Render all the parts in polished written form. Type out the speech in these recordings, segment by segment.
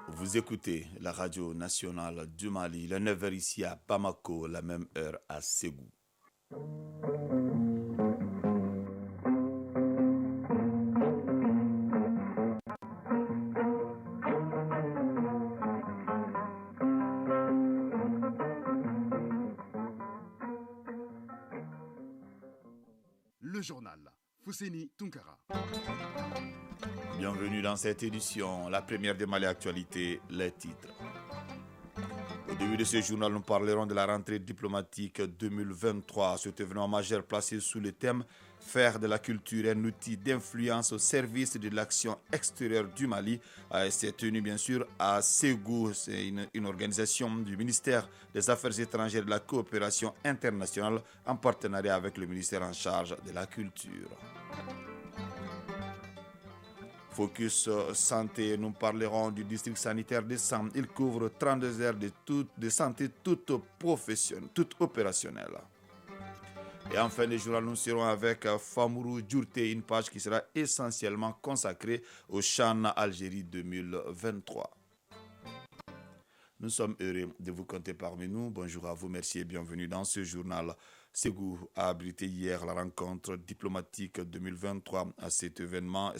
Vous écoutez la radio nationale du Mali, le 9h ici à Bamako, la même heure à Ségou. Le journal Fousséni Tunkara. Bienvenue dans cette édition, la première des Mali Actualités, les titres. Au début de ce journal, nous parlerons de la rentrée diplomatique 2023. Cet événement majeur placé sous le thème « Faire de la culture un outil d'influence au service de l'action extérieure du Mali » s'est tenu bien sûr à Ségou. C'est une organisation du ministère des Affaires étrangères et de la coopération internationale en partenariat avec le ministère en charge de la culture. Focus santé, nous parlerons du district sanitaire de Sam. Il couvre 32 heures de santé toute opérationnelle. Et en fin de journal, nous serons avec Famourou Djourte, une page qui sera essentiellement consacrée au Chan Algérie 2023. Nous sommes heureux de vous compter parmi nous. Bonjour à vous, merci et bienvenue dans ce journal. Ségou a abrité hier la rencontre diplomatique 2023 à cet événement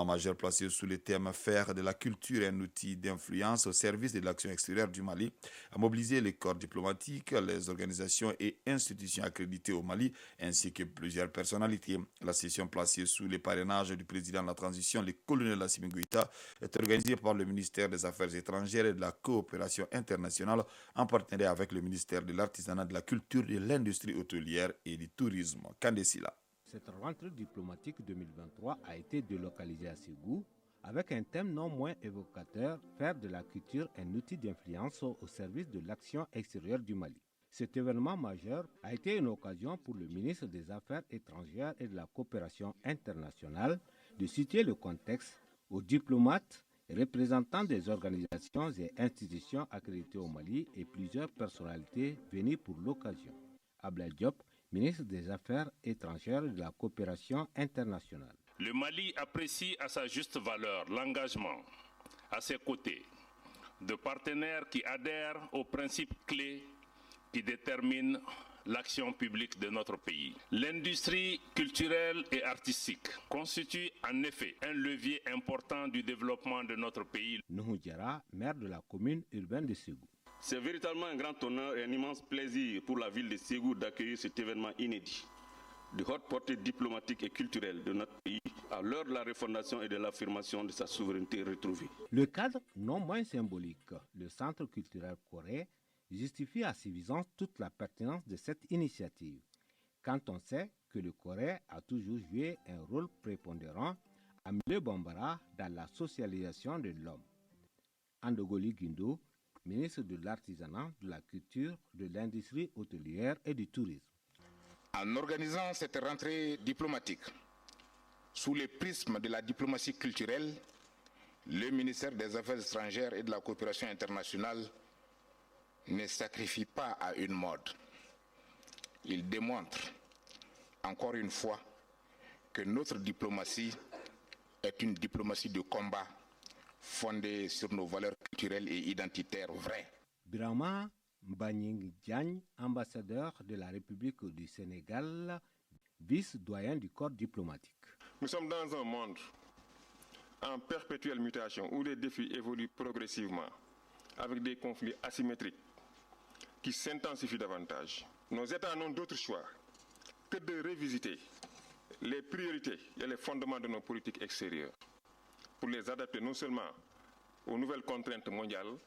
majeur placé sous le thème « Faire de la culture un outil d'influence au service de l'action extérieure du Mali » a mobilisé les corps diplomatiques, les organisations et institutions accréditées au Mali, ainsi que plusieurs personnalités. La session placée sous le parrainage du président de la transition, le colonel Assimi Goïta, est organisée par le ministère des Affaires étrangères et de la coopération internationale en partenariat avec le ministère de l'Artisanat, de la culture, de l'industrie hôtelière et du tourisme. Kandesila. Cette rentrée diplomatique 2023 a été délocalisée à Ségou avec un thème non moins évocateur, faire de la culture un outil d'influence au service de l'action extérieure du Mali. Cet événement majeur a été une occasion pour le ministre des Affaires étrangères et de la coopération internationale de situer le contexte aux diplomates, représentants des organisations et institutions accréditées au Mali et plusieurs personnalités venues pour l'occasion. Ablaye Diop, ministre des Affaires étrangères et de la coopération internationale. Le Mali apprécie à sa juste valeur l'engagement à ses côtés de partenaires qui adhèrent aux principes clés qui déterminent l'action publique de notre pays. L'industrie culturelle et artistique constitue en effet un levier important du développement de notre pays. Nuhu Diarra, maire de la commune urbaine de Ségou. C'est véritablement un grand honneur et un immense plaisir pour la ville de Ségou d'accueillir cet événement inédit de haute portée diplomatique et culturelle de notre pays à l'heure de la refondation et de l'affirmation de sa souveraineté retrouvée. Le cadre non moins symbolique, le Centre culturel Corée, justifie à suffisance toute la pertinence de cette initiative, quand on sait que le Corée a toujours joué un rôle prépondérant à Milieu Bambara dans la socialisation de l'homme. Andogoli Guindo, ministre de l'Artisanat, de la Culture, de l'Industrie hôtelière et du Tourisme. En organisant cette rentrée diplomatique, sous le prisme de la diplomatie culturelle, le ministère des Affaires étrangères et de la coopération internationale ne sacrifie pas à une mode. Il démontre, encore une fois, que notre diplomatie est une diplomatie de combat fondée sur nos valeurs culturelles et identitaires vraies. Birama Mbanying Diagne, ambassadeur de la République du Sénégal, vice-doyen du corps diplomatique. Nous sommes dans un monde en perpétuelle mutation où les défis évoluent progressivement avec des conflits asymétriques qui s'intensifient davantage. Nos États n'ont d'autre choix que de revisiter les priorités et les fondements de nos politiques extérieures pour les adapter non seulement aux nouvelles contraintes mondiales,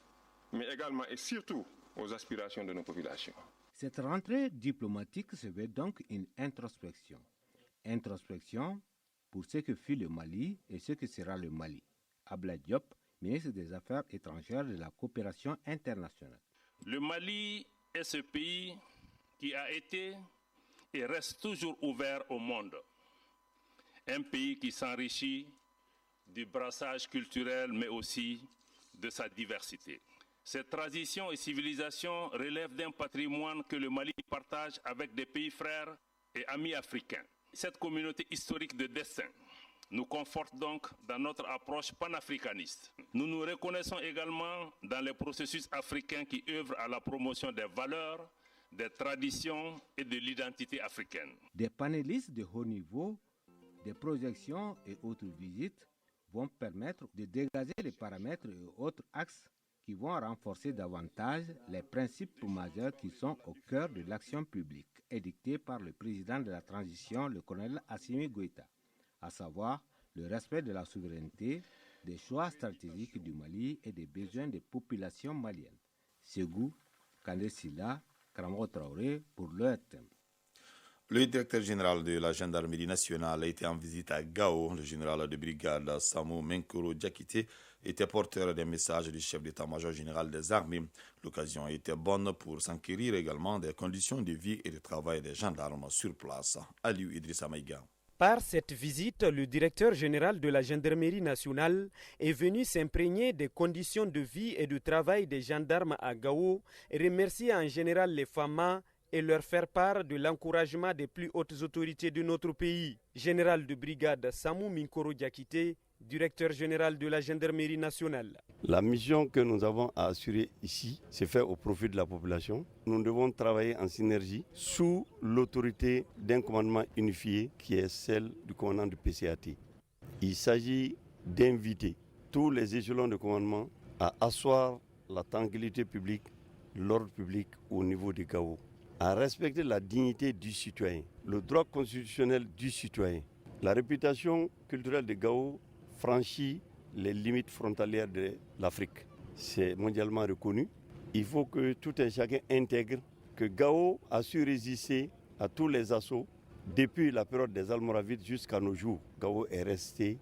mais également et surtout aux aspirations de nos populations. Cette rentrée diplomatique se veut donc une introspection. Introspection pour ce que fut le Mali et ce que sera le Mali. Ablaye Diop, ministre des Affaires étrangères et de la coopération internationale. Le Mali est ce pays qui a été et reste toujours ouvert au monde. Un pays qui s'enrichit du brassage culturel, mais aussi de sa diversité. Cette tradition et civilisation relèvent d'un patrimoine que le Mali partage avec des pays frères et amis africains. Cette communauté historique de destin nous conforte donc dans notre approche panafricaniste. Nous nous reconnaissons également dans les processus africains qui œuvrent à la promotion des valeurs, des traditions et de l'identité africaine. Des panélistes de haut niveau, des projections et autres visites vont permettre de dégager les paramètres et autres axes qui vont renforcer davantage les principes majeurs qui sont au cœur de l'action publique édictée par le président de la transition, le colonel Assimi Goïta, à savoir le respect de la souveraineté, des choix stratégiques du Mali et des besoins des populations maliennes. Ségou, Kandé Silla, Kramo Traoré pour l'ERTM. Le directeur général de la gendarmerie nationale a été en visite à Gao. Le général de brigade Samou Menkoro Diakité était porteur des messages du chef d'état-major général des armées. L'occasion a été bonne pour s'enquérir également des conditions de vie et de travail des gendarmes sur place. Aliou Idrissa Maïga. Par cette visite, le directeur général de la gendarmerie nationale est venu s'imprégner des conditions de vie et de travail des gendarmes à Gao et remercier en général les FAMA et leur faire part de l'encouragement des plus hautes autorités de notre pays. Général de brigade Samou Minkoro Diakité, directeur général de la gendarmerie nationale. La mission que nous avons à assurer ici, c'est fait au profit de la population. Nous devons travailler en synergie sous l'autorité d'un commandement unifié qui est celle du commandant du PCAT. Il s'agit d'inviter tous les échelons de commandement à asseoir la tranquillité publique, l'ordre public au niveau des Gao, à respecter la dignité du citoyen, le droit constitutionnel du citoyen. La réputation culturelle de Gao franchit les limites frontalières de l'Afrique. C'est mondialement reconnu. Il faut que tout un chacun intègre que Gao a su résister à tous les assauts depuis la période des Almoravides jusqu'à nos jours. Gao est resté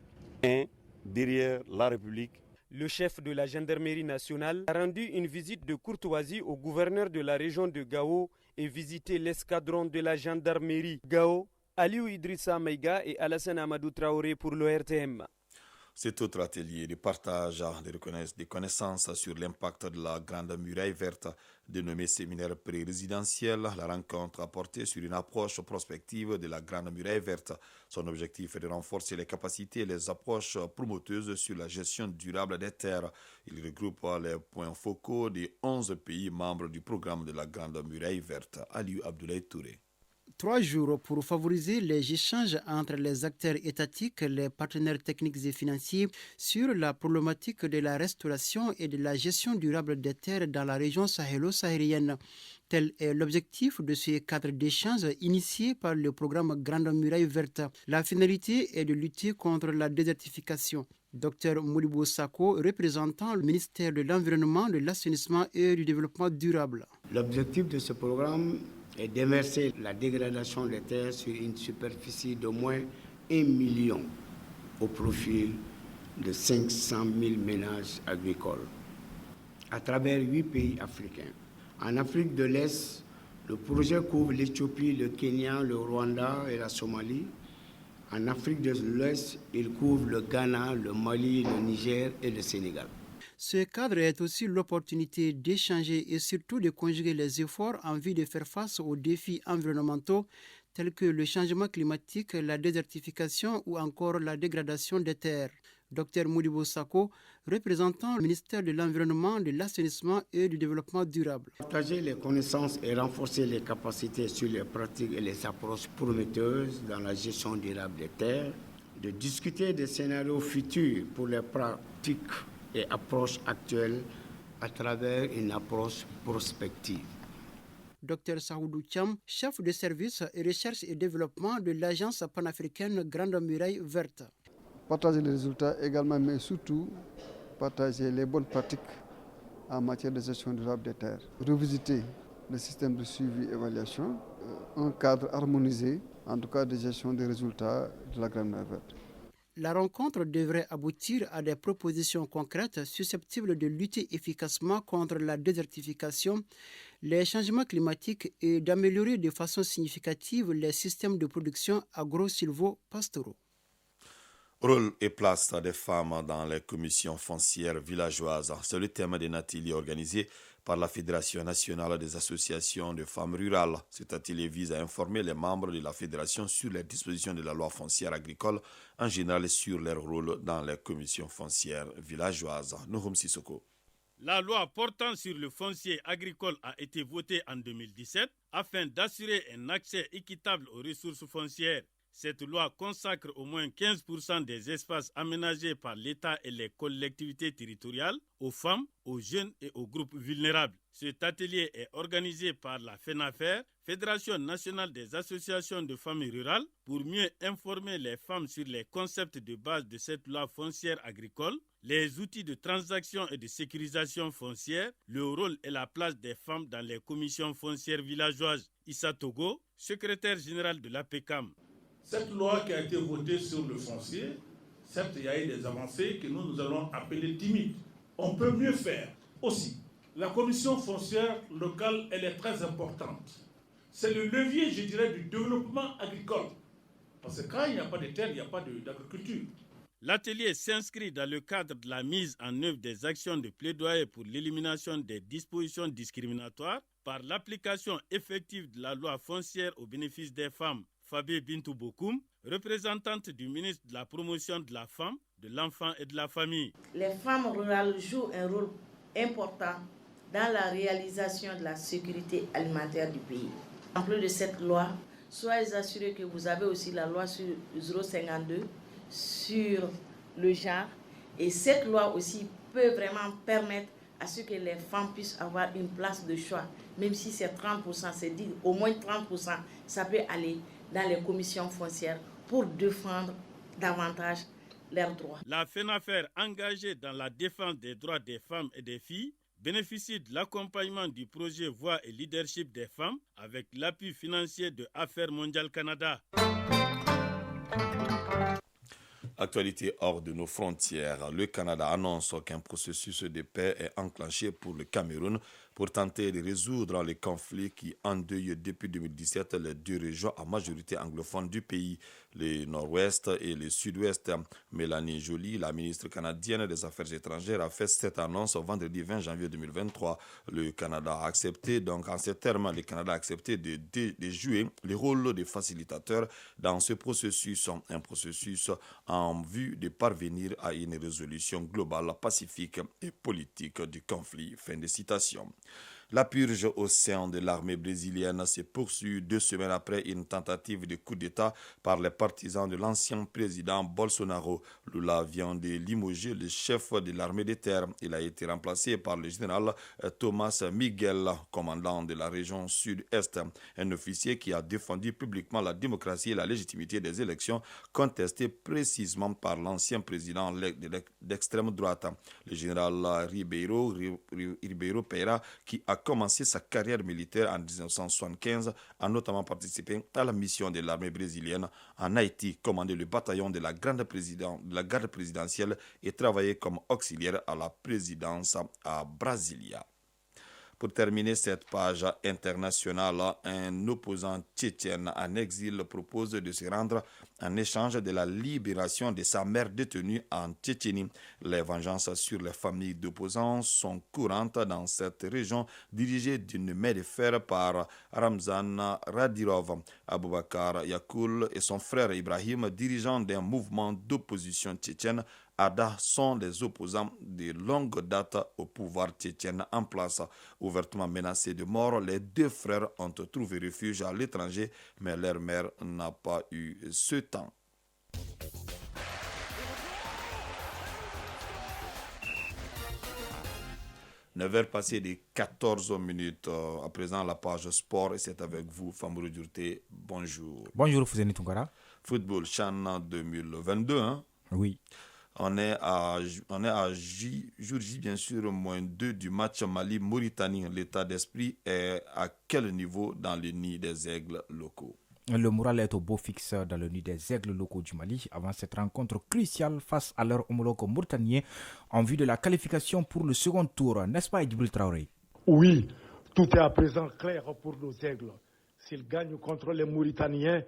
derrière la République. Le chef de la gendarmerie nationale a rendu une visite de courtoisie au gouverneur de la région de Gao et visité l'escadron de la gendarmerie Gao, Aliou Idrissa Maïga et Alassane Amadou Traoré pour l'ORTM. Cet autre atelier de partage des connaissances sur l'impact de la Grande Muraille Verte, dénommé séminaire pré-résidentiel, la rencontre a porté sur une approche prospective de la Grande Muraille Verte. Son objectif est de renforcer les capacités et les approches promoteuses sur la gestion durable des terres. Il regroupe les points focaux des 11 pays membres du programme de la Grande Muraille Verte. Aliou Abdoulaye Touré. 3 jours pour favoriser les échanges entre les acteurs étatiques, les partenaires techniques et financiers sur la problématique de la restauration et de la gestion durable des terres dans la région sahélo-saharienne. Tel est l'objectif de ce cadre d'échange initié par le programme Grande Muraille Verte. La finalité est de lutter contre la désertification. Dr Modibo Sako, représentant le ministère de l'Environnement, de l'Assainissement et du Développement durable. L'objectif de ce programme et d'inverser la dégradation des terres sur une superficie d'au moins 1 million au profit de 500 000 ménages agricoles à travers 8 pays africains. En Afrique de l'Est, le projet couvre l'Éthiopie, le Kenya, le Rwanda et la Somalie. En Afrique de l'Ouest, il couvre le Ghana, le Mali, le Niger et le Sénégal. Ce cadre est aussi l'opportunité d'échanger et surtout de conjuguer les efforts en vue de faire face aux défis environnementaux tels que le changement climatique, la désertification ou encore la dégradation des terres. Dr Modibo Sako, représentant le ministère de l'Environnement, de l'Assainissement et du Développement durable. Partager les connaissances et renforcer les capacités sur les pratiques et les approches prometteuses dans la gestion durable des terres, de discuter des scénarios futurs pour les pratiques et approches actuelles à travers une approche prospective. Dr Saoudou Thiam, chef de service recherche et développement de l'agence panafricaine Grande Muraille Verte. Partager les résultats également, mais surtout partager les bonnes pratiques en matière de gestion durable des terres. Revisiter le système de suivi et évaluation, un cadre harmonisé, en tout cas de gestion des résultats de la Grande Muraille Verte. La rencontre devrait aboutir à des propositions concrètes susceptibles de lutter efficacement contre la désertification, les changements climatiques et d'améliorer de façon significative les systèmes de production agro-silvo-pastoraux. Rôle et place des femmes dans les commissions foncières villageoises. C'est le thème d'un atelier organisé par la Fédération nationale des associations de femmes rurales. Cet atelier vise à informer les membres de la fédération sur les dispositions de la loi foncière agricole, en général sur leur rôle dans les commissions foncières villageoises. Nouhoum Sissoko. La loi portant sur le foncier agricole a été votée en 2017 afin d'assurer un accès équitable aux ressources foncières. Cette loi consacre au moins 15% des espaces aménagés par l'État et les collectivités territoriales aux femmes, aux jeunes et aux groupes vulnérables. Cet atelier est organisé par la FENAFER, Fédération nationale des associations de familles rurales, pour mieux informer les femmes sur les concepts de base de cette loi foncière agricole, les outils de transaction et de sécurisation foncière, le rôle et la place des femmes dans les commissions foncières villageoises. Issa Togo, secrétaire général de l'APECAM. Cette loi qui a été votée sur le foncier, certes, il y a eu des avancées que nous allons appeler timides. On peut mieux faire aussi. La commission foncière locale, elle est très importante. C'est le levier, je dirais, du développement agricole. Parce que quand il n'y a pas de terre, il n'y a pas d'agriculture. L'atelier s'inscrit dans le cadre de la mise en œuvre des actions de plaidoyer pour l'élimination des dispositions discriminatoires par l'application effective de la loi foncière au bénéfice des femmes. Fabi Bintou Bokoum, représentante du ministre de la Promotion de la Femme, de l'Enfant et de la Famille. Les femmes rurales jouent un rôle important dans la réalisation de la sécurité alimentaire du pays. En plus de cette loi, soyez assurés que vous avez aussi la loi sur 052 sur le genre. Et cette loi aussi peut vraiment permettre à ce que les femmes puissent avoir une place de choix. Même si c'est 30%, c'est dit au moins 30%, ça peut aller dans les commissions foncières pour défendre davantage leurs droits. La FENAFER, engagée dans la défense des droits des femmes et des filles, bénéficie de l'accompagnement du projet Voix et Leadership des femmes avec l'appui financier de Affaires mondiales Canada. Actualité hors de nos frontières. Le Canada annonce qu'un processus de paix est enclenché pour le Cameroun pour tenter de résoudre les conflits qui endeuillent depuis 2017 les deux régions à majorité anglophone du pays, le nord-ouest et le sud-ouest. Mélanie Joly, la ministre canadienne des Affaires étrangères, a fait cette annonce vendredi 20 janvier 2023. Le Canada a accepté, donc en ces termes, le Canada a accepté de jouer le rôle de facilitateur dans ce processus, un processus en vue de parvenir à une résolution globale, pacifique et politique du conflit. Fin de citation. La purge au sein de l'armée brésilienne s'est poursuivie 2 semaines après une tentative de coup d'État par les partisans de l'ancien président Bolsonaro. Lula vient de limoger le chef de l'armée de terre. Il a été remplacé par le général Thomas Miguel, commandant de la région sud-est, un officier qui a défendu publiquement la démocratie et la légitimité des élections contestées précisément par l'ancien président d'extrême droite. Le général Ribeiro Pereira, qui a commencé sa carrière militaire en 1975, a notamment participé à la mission de l'armée brésilienne en Haïti, commandé le bataillon de la garde présidentielle et travaillé comme auxiliaire à la présidence à Brasilia. Pour terminer cette page internationale, un opposant tchétchène en exil propose de se rendre en échange de la libération de sa mère détenue en Tchétchénie. Les vengeances sur les familles d'opposants sont courantes dans cette région dirigée d'une main de fer par Ramzan Radyrov. Aboubakar Yakoul et son frère Ibrahim, dirigeants d'un mouvement d'opposition tchétchène, ADA, sont des opposants de longue date au pouvoir tchétchène en place. Ouvertement menacés de mort, les 2 frères ont trouvé refuge à l'étranger, mais leur mère n'a pas eu ce temps. Neuf heures passées de 14 minutes. À présent, la page sport, et c'est avec vous, Fambourou Djourté. Bonjour. Bonjour, Fouzeni Tunkara. Football, CHAN 2022, hein? Oui. On est à jour J, bien sûr, -2 du match Mali-Mauritanie. L'état d'esprit est à quel niveau dans le nid des aigles locaux? Le moral est au beau fixe dans le nid des aigles locaux du Mali avant cette rencontre cruciale face à leur homologue mauritanien en vue de la qualification pour le second tour. N'est-ce pas, Djibril Traoré? Oui, tout est à présent clair pour nos aigles. S'ils gagnent contre les Mauritaniens,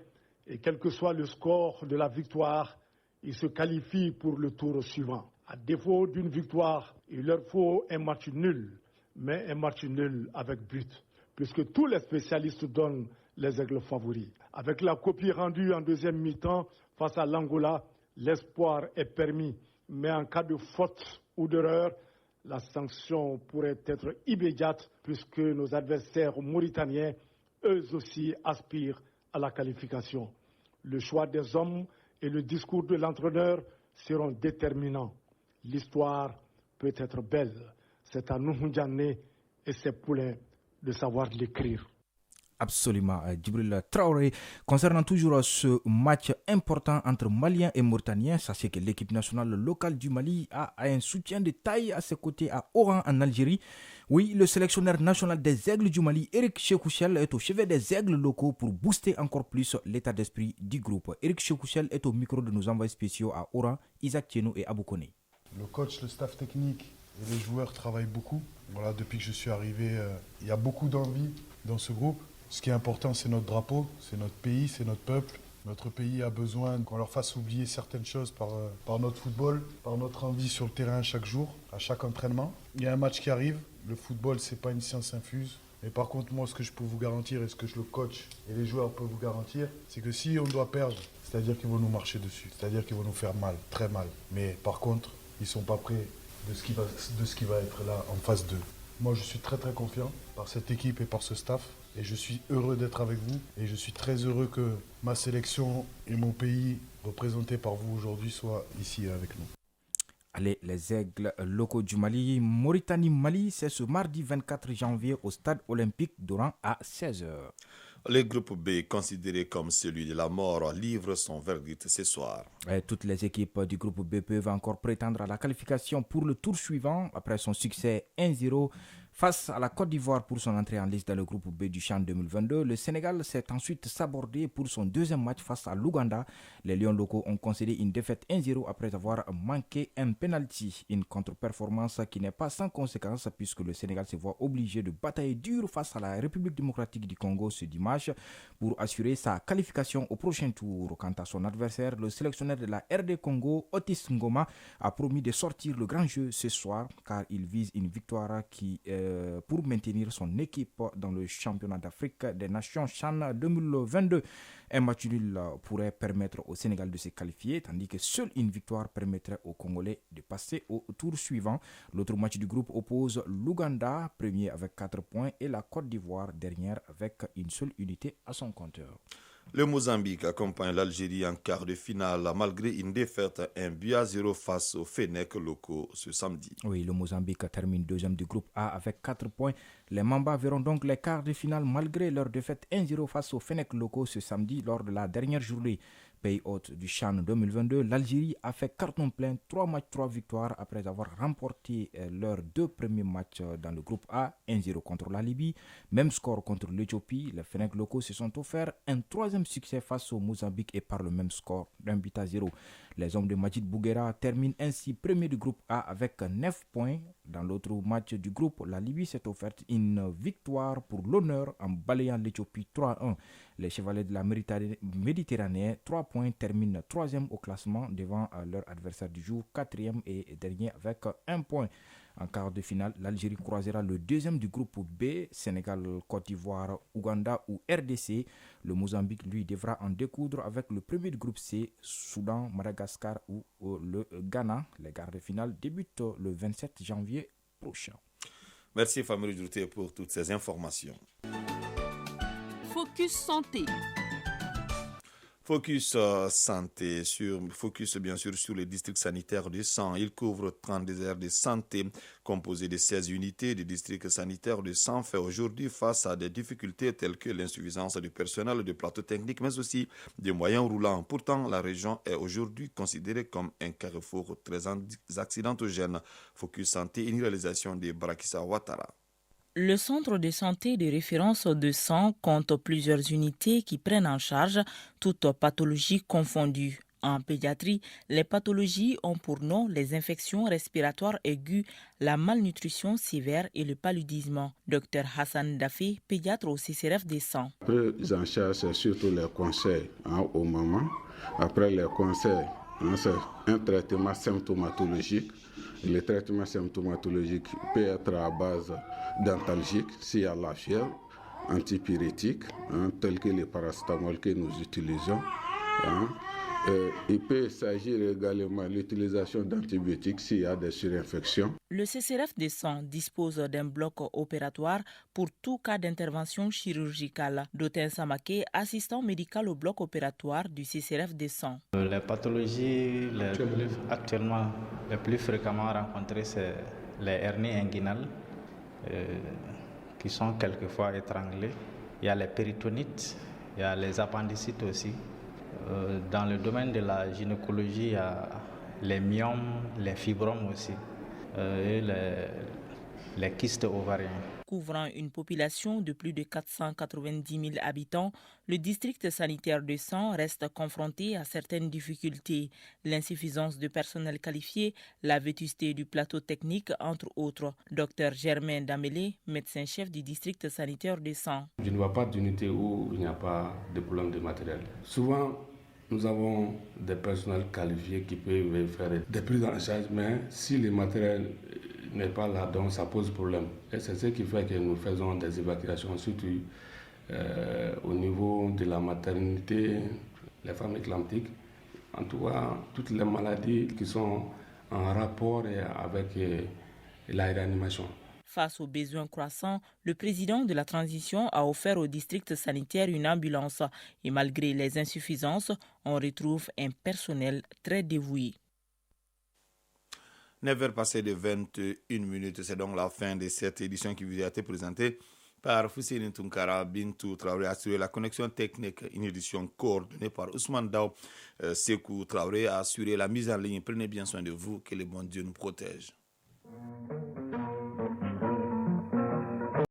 et quel que soit le score de la victoire, ils se qualifient pour le tour suivant. À défaut d'une victoire, il leur faut un match nul, mais un match nul avec but, puisque tous les spécialistes donnent les Aigles favoris. Avec la copie rendue en deuxième mi-temps face à l'Angola, l'espoir est permis, mais en cas de faute ou d'erreur, la sanction pourrait être immédiate puisque nos adversaires mauritaniens, eux aussi, aspirent à la qualification. Le choix des hommes et le discours de l'entraîneur seront déterminants. L'histoire peut être belle. C'est à nous, Ndiané et ses poulains, de savoir l'écrire. Absolument, Djibril Traoré. Concernant toujours ce match important entre Maliens et Mauritaniens, sachez que l'équipe nationale locale du Mali a un soutien de taille à ses côtés à Oran en Algérie. Oui, le sélectionneur national des Aigles du Mali, Eric Chekouchel, est au chevet des Aigles locaux pour booster encore plus l'état d'esprit du groupe. Eric Chekouchel est au micro de nos envoyés spéciaux à Oran, Isaac Tieno et Abou Kone. Le coach, le staff technique et les joueurs travaillent beaucoup. Voilà, depuis que je suis arrivé, il y a beaucoup d'envie dans ce groupe. Ce qui est important, c'est notre drapeau, c'est notre pays, c'est notre peuple. Notre pays a besoin qu'on leur fasse oublier certaines choses par notre football, par notre envie sur le terrain chaque jour, à chaque entraînement. Il y a un match qui arrive. Le football, ce n'est pas une science infuse. Mais par contre, moi, ce que je peux vous garantir et ce que le coach et les joueurs peuvent vous garantir, c'est que si on doit perdre, c'est-à-dire qu'ils vont nous marcher dessus, c'est-à-dire qu'ils vont nous faire mal, très mal. Mais par contre, ils ne sont pas prêts de ce qui va être là en phase 2. Moi, je suis très très confiant par cette équipe et par ce staff. Et je suis heureux d'être avec vous. Et je suis très heureux que ma sélection et mon pays, représentés par vous aujourd'hui, soient ici avec nous. Allez, les Aigles locaux du Mali, Mauritanie-Mali, c'est ce mardi 24 janvier au stade olympique d'Oran à 16h. Le groupe B, considéré comme celui de la mort, livre son verdict ce soir. Toutes les équipes du groupe B peuvent encore prétendre à la qualification pour le tour suivant après son succès 1-0 face à la Côte d'Ivoire pour son entrée en liste dans le groupe B du CHAN 2022. Le Sénégal s'est ensuite sabordé pour son deuxième match face à l'Ouganda. Les Lions locaux ont concédé une défaite 1-0 après avoir manqué un penalty. Une contre-performance qui n'est pas sans conséquence puisque le Sénégal se voit obligé de batailler dur face à la République démocratique du Congo ce dimanche pour assurer sa qualification au prochain tour. Quant à son adversaire, le sélectionneur de la RD Congo, Otis Ngoma, a promis de sortir le grand jeu ce soir car il vise une victoire pour maintenir son équipe dans le championnat d'Afrique des Nations CHAN 2022. Un match nul pourrait permettre au Sénégal de se qualifier, tandis que seule une victoire permettrait aux Congolais de passer au tour suivant. L'autre match du groupe oppose l'Ouganda, premier avec 4 points, et la Côte d'Ivoire, dernière avec une seule unité à son compteur. Le Mozambique accompagne l'Algérie en quart de finale malgré une défaite 1-0 face aux Fennecs locaux ce samedi. Oui, le Mozambique termine deuxième du groupe A avec 4 points. Les Mambas verront donc les quarts de finale malgré leur défaite 1-0 face aux Fennecs locaux ce samedi lors de la dernière journée. Pays hôte du CHAN 2022, l'Algérie a fait carton plein, 3 matchs, 3 victoires après avoir remporté leurs 2 premiers matchs dans le groupe A, 1-0 contre la Libye, même score contre l'Éthiopie. Les Fennecs locaux se sont offerts un troisième succès face au Mozambique et par le même score d'1-0. Les hommes de Majid Bouguera terminent ainsi premier du groupe A avec 9 points. Dans l'autre match du groupe, la Libye s'est offerte une victoire pour l'honneur en balayant l'Éthiopie 3-1. Les Chevaliers de la Méditerranée, 3 points, terminent 3e au classement devant leur adversaire du jour, 4e et dernier avec 1 point. En quart de finale, l'Algérie croisera le deuxième du groupe B, Sénégal, Côte d'Ivoire, Ouganda ou RDC. Le Mozambique, lui, devra en découdre avec le premier du groupe C, Soudan, Madagascar ou le Ghana. Les quarts de finale débutent le 27 janvier prochain. Merci Famille Drouté pour toutes ces informations. Focus Santé. Focus santé, focus bien sûr sur les districts sanitaires de sang. Il couvre 30 aires de santé composées de 16 unités. Les districts sanitaires de sang fait aujourd'hui face à des difficultés telles que l'insuffisance du personnel, de plateaux techniques, mais aussi des moyens roulants. Pourtant, la région est aujourd'hui considérée comme un carrefour très accidentogène. Focus santé, une réalisation de Barakissa Ouattara. Le centre de santé de référence de sang compte plusieurs unités qui prennent en charge toutes pathologies confondues. En pédiatrie, les pathologies ont pour nom les infections respiratoires aiguës, la malnutrition sévère et le paludisme. Dr Hassan Dafé, pédiatre au CCRF des sangs. Prise en charge, c'est surtout les conseils aux mamans. Après les conseils C'est un traitement symptomatologique. Le traitement symptomatologique peut être à base d'antalgiques, s'il y a la fièvre, antipyrétiques, tels que les paracétamol que nous utilisons. Il peut s'agir également de l'utilisation d'antibiotiques s'il y a des surinfections. Le CCRF des sangs dispose d'un bloc opératoire pour tout cas d'intervention chirurgicale. Dotin Samake, assistant médical au bloc opératoire du CCRF des sangs. Les pathologies actuellement les plus fréquemment rencontrées, c'est les hernies inguinales qui sont quelquefois étranglées. Il y a les péritonites, il y a les appendicites aussi. Dans le domaine de la gynécologie, il y a les myomes, les fibromes aussi, et les kystes ovariens. Couvrant une population de plus de 490 000 habitants, le district sanitaire de Sens reste confronté à certaines difficultés. L'insuffisance de personnel qualifié, la vétusté du plateau technique, entre autres. Dr Germain Damélé, médecin-chef du district sanitaire de Sens. Je ne vois pas d'unité où il n'y a pas de problème de matériel. Souvent, nous avons des personnels qualifiés qui peuvent faire des prises en charge, mais si le matériel n'est pas là, donc ça pose problème. Et c'est ce qui fait que nous faisons des évacuations, surtout au niveau de la maternité, les femmes éclamptiques, en tout cas toutes les maladies qui sont en rapport avec la réanimation. Face aux besoins croissants, le président de la transition a offert au district sanitaire une ambulance. Et malgré les insuffisances, on retrouve un personnel très dévoué. 9h passées de 21 minutes, c'est donc la fin de cette édition qui vous a été présentée par Foussine Tunkara Bintou Traoré, assuré la connexion technique, une édition coordonnée par Ousmane Dao. Sekou Traoré a assuré la mise en ligne. Prenez bien soin de vous, que le bon Dieu nous protège.